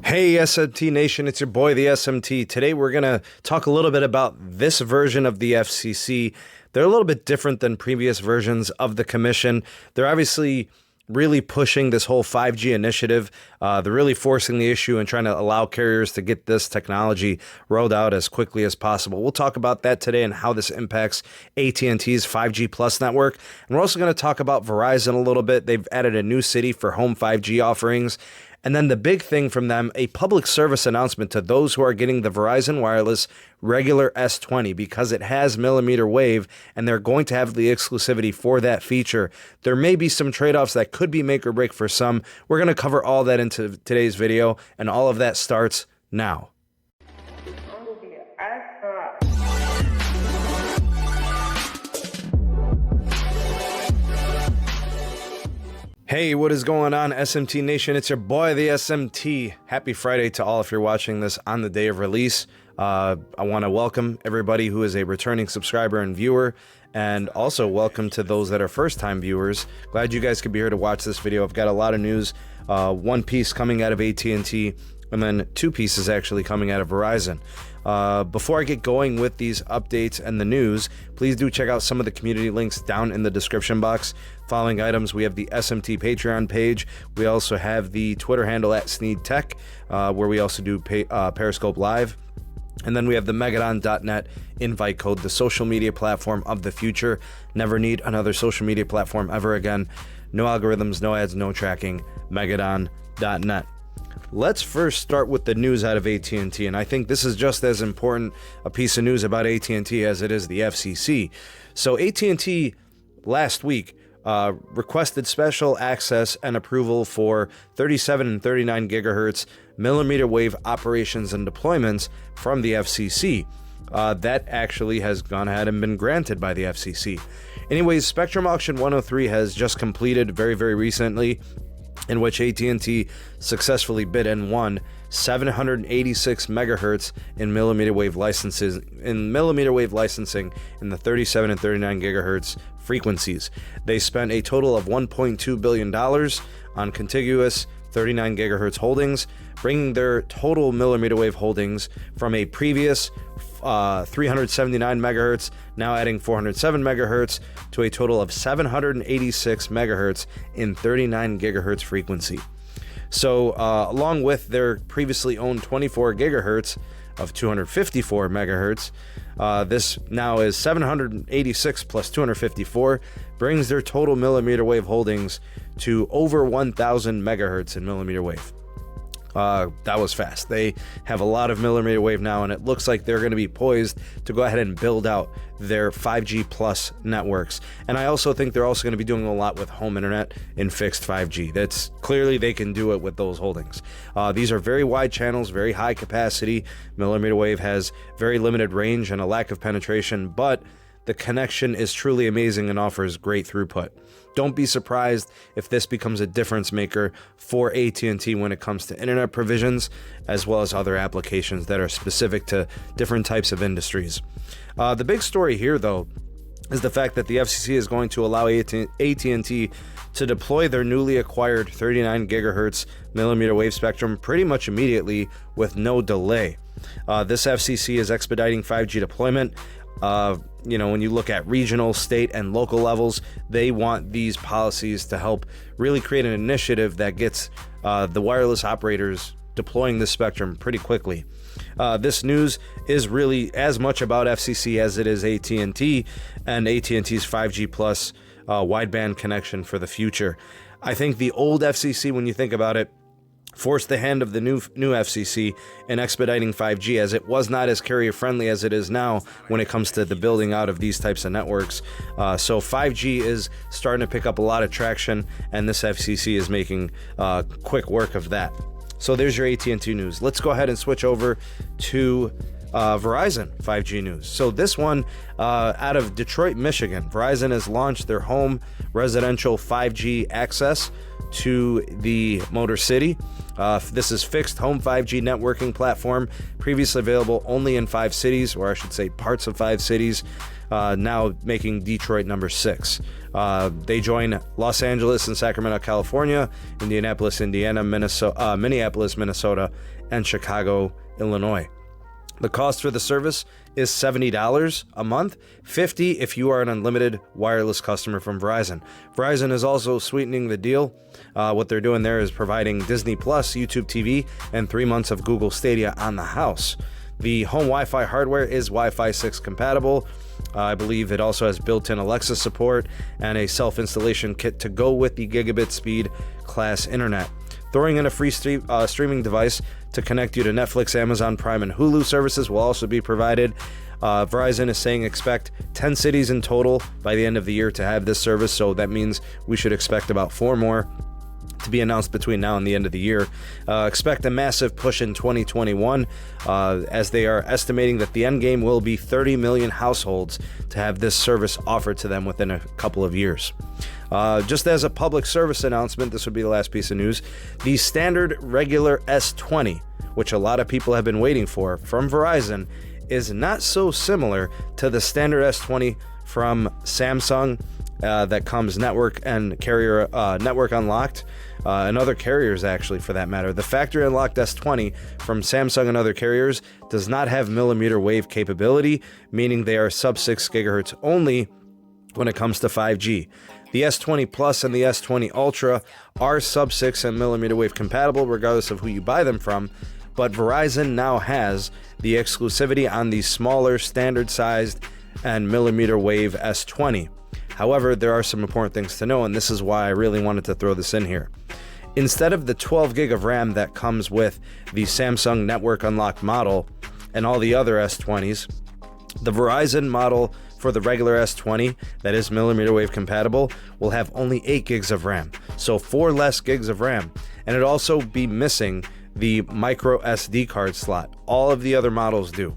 Hey SMT Nation, it's your boy the SMT. Today we're going to talk a little bit about this version of the FCC. They're a little bit different than previous versions of the commission. They're obviously really pushing this whole 5G initiative. They're really forcing the issue and trying to allow carriers to get this technology rolled out as quickly as possible. We'll talk about that today and how this impacts AT&T's 5G Plus network. And we're also going to talk about Verizon a little bit. They've added a new city for home 5G offerings. And then the big thing from them, a public service announcement to those who are getting the Verizon Wireless regular S20 because it has millimeter wave and they're going to have the exclusivity for that feature. There may be some trade-offs that could be make or break for some. We're going to cover all that into today's video, and all of that starts now. Hey, what is going on, SMT Nation? It's your boy, the SMT. Happy Friday to all if you're watching this on the day of release. I want to welcome everybody who is a returning subscriber and viewer, and also welcome to those that are first-time viewers. Glad you guys could be here to watch this video. I've got a lot of news, one piece coming out of AT&T, and then two pieces actually coming out of Verizon. Before I get going with these updates and the news, please do check out some of the community links down in the description box. Following items, we have the SMT Patreon page. We also have the Twitter handle at SneedTech, where we also do Periscope Live. And then we have the Megadon.net invite code, the social media platform of the future. Never need another social media platform ever again. No algorithms, no ads, no tracking. Megadon.net. Let's first start with the news out of AT&T, and I think this is just as important a piece of news about AT&T as it is the FCC. So AT&T last week requested special access and approval for 37 and 39 gigahertz millimeter wave operations and deployments from the FCC. That actually has gone ahead and been granted by the FCC. Anyways, Spectrum Auction 103 has just completed very, very recently, in which AT&T successfully bid and won 786 megahertz in millimeter wave licensing in the 37 and 39 gigahertz frequencies. They spent a total of $1.2 billion on contiguous 39 gigahertz holdings, bringing their total millimeter wave holdings from a previous 379 megahertz, now adding 407 megahertz, to a total of 786 megahertz in 39 gigahertz frequency. So along with their previously owned 24 gigahertz of 254 megahertz, this now is 786 plus 254, brings their total millimeter wave holdings to over 1,000 megahertz in millimeter wave. That was fast. They have a lot of millimeter wave now, and it looks like they're going to be poised to go ahead and build out their 5G plus networks. And I also think they're also going to be doing a lot with home internet and fixed 5G. That's clearly they can do it with those holdings. These are very wide channels, very high capacity. Millimeter wave has very limited range and a lack of penetration, but the connection is truly amazing and offers great throughput. Don't be surprised if this becomes a difference maker for AT&T when it comes to internet provisions, as well as other applications that are specific to different types of industries. The big story here, though, is the fact that the FCC is going to allow AT&T to deploy their newly acquired 39 gigahertz millimeter wave spectrum pretty much immediately with no delay. This FCC is expediting 5G deployment. When you look at regional, state, and local levels, they want these policies to help really create an initiative that gets the wireless operators deploying this spectrum pretty quickly. This news is really as much about FCC as it is AT&T and AT&T's 5G plus wideband connection for the future. I think the old FCC, when you think about it, forced the hand of the new FCC in expediting 5G, as it was not as carrier friendly as it is now when it comes to the building out of these types of networks. So 5G is starting to pick up a lot of traction, and this FCC is making quick work of that. So there's your AT&T news. Let's go ahead and switch over to Verizon 5G news. So this one out of Detroit, Michigan. Verizon has launched their home residential 5G access to the Motor City. This is fixed home 5G networking platform, previously available only in 5 cities, or I should say parts of 5 cities, now making Detroit number 6. They join Los Angeles and Sacramento, California, Indianapolis, Indiana, Minneapolis, Minnesota, and Chicago, Illinois. The cost for the service is $70 a month, $50 if you are an unlimited wireless customer from Verizon. Verizon is also sweetening the deal. What they're doing there is providing Disney Plus, YouTube TV, and 3 months of Google Stadia on the house. The home Wi-Fi hardware is Wi-Fi 6 compatible. I believe it also has built-in Alexis support and a self-installation kit to go with the gigabit speed class internet. Throwing in a free streaming device to connect you to Netflix, Amazon Prime, and Hulu services will also be provided. Verizon is saying expect 10 cities in total by the end of the year to have this service, so that means we should expect about 4 more to be announced between now and the end of the year. Expect a massive push in 2021, as they are estimating that the end game will be 30 million households to have this service offered to them within a couple of years. Just as a public service announcement, this would be the last piece of news. The standard regular S20, which a lot of people have been waiting for from Verizon, is not so similar to the standard S20 from Samsung that comes network and carrier network unlocked, and other carriers actually for that matter. The factory unlocked S20 from Samsung and other carriers does not have millimeter wave capability, meaning they are sub 6 gigahertz only when it comes to 5G. The S20 Plus and the S20 Ultra are sub 6 and millimeter wave compatible regardless of who you buy them from, but Verizon now has the exclusivity on the smaller standard sized and millimeter wave S20. However, there are some important things to know, and this is why I really wanted to throw this in here. Instead of the 12 gig of RAM that comes with the Samsung Network Unlocked model and all the other S20s, the Verizon model for the regular S20 that is millimeter wave compatible will have only 8 gigs of RAM, so 4 less gigs of RAM, and it'll also be missing the micro SD card slot. All of the other models do.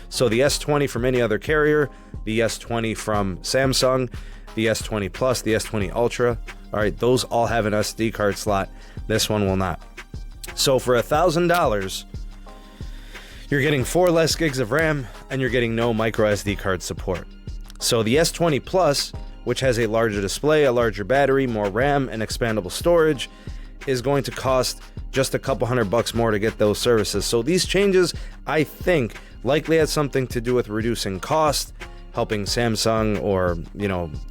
So the S20 from any other carrier, the S20 from Samsung, the S20 Plus, the S20 Ultra, all right, those all have an SD card slot. This one will not. So for $1,000, you're getting 4 less gigs of RAM and you're getting no micro SD card support. So the S20 Plus, which has a larger display, a larger battery, more RAM, and expandable storage, is going to cost just a couple $100 more to get those services. So these changes, I think, likely had something to do with reducing cost, helping Samsung or,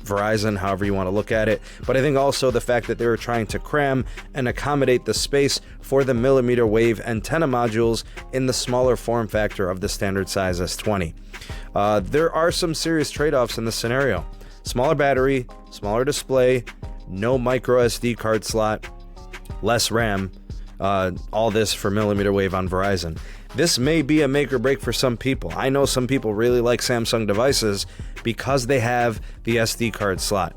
Verizon, however you want to look at it. But I think also the fact that they were trying to cram and accommodate the space for the millimeter wave antenna modules in the smaller form factor of the standard size S20. There are some serious trade-offs in this scenario. Smaller battery, smaller display, no micro SD card slot, less RAM, all this for millimeter wave on Verizon. This may be a make or break for some people. I know some people really like Samsung devices because they have the SD card slot.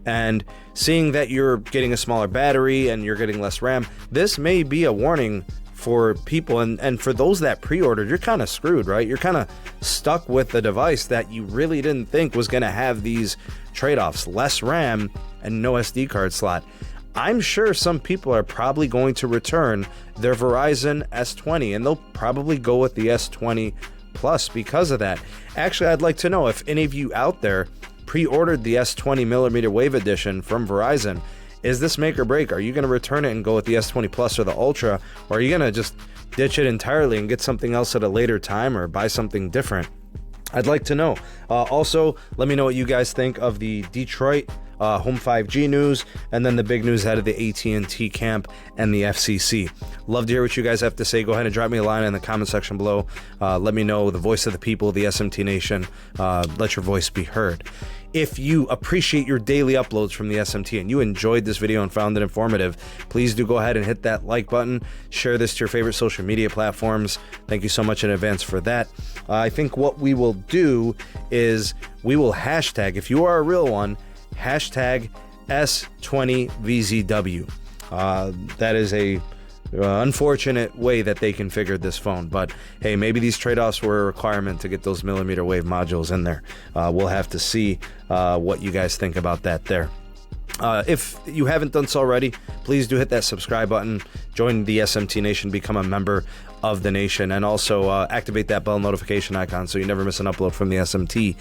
And seeing that you're getting a smaller battery and you're getting less RAM, this may be a warning for people. And for those that pre-ordered, you're kind of screwed, right? You're kind of stuck with the device that you really didn't think was going to have these trade-offs, less RAM and no SD card slot. I'm sure some people are probably going to return their Verizon S20 and they'll probably go with the S20 Plus because of that. Actually, I'd like to know if any of you out there pre-ordered the S20 millimeter wave edition from Verizon. Is this make or break? Are you going to return it and go with the S20 Plus or the Ultra? Or are you going to just ditch it entirely and get something else at a later time or buy something different? I'd like to know. Also, let me know what you guys think of the Detroit home 5G news, and then the big news out of the AT&T camp and the FCC. Love to hear what you guys have to say. Go ahead and drop me a line in the comment section below. Let me know, the voice of the people, the SMT Nation. Let your voice be heard. If you appreciate your daily uploads from the SMT and you enjoyed this video and found it informative, please do go ahead and hit that like button. Share this to your favorite social media platforms. Thank you so much in advance for that. I think what we will do is we will hashtag, if you are a real one, hashtag S20VZW. That is a unfortunate way that they configured this phone, but hey, maybe these trade-offs were a requirement to get those millimeter wave modules in there. We'll have to see what you guys think about that there. If you haven't done so already, please do hit that subscribe button, join the SMT Nation, become a member of the nation, and also activate that bell notification icon so you never miss an upload from the SMT.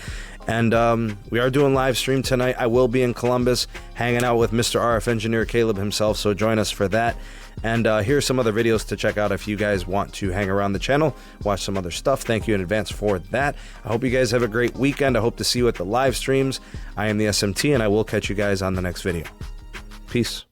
And we are doing live stream tonight. I will be in Columbus hanging out with Mr. RF Engineer Caleb himself, so join us for that. And here's some other videos to check out if you guys want to hang around the channel, watch some other stuff. Thank you in advance for that. I hope you guys have a great weekend. I hope to see you at the live streams. I am the SMT, and I will catch you guys on the next video. Peace.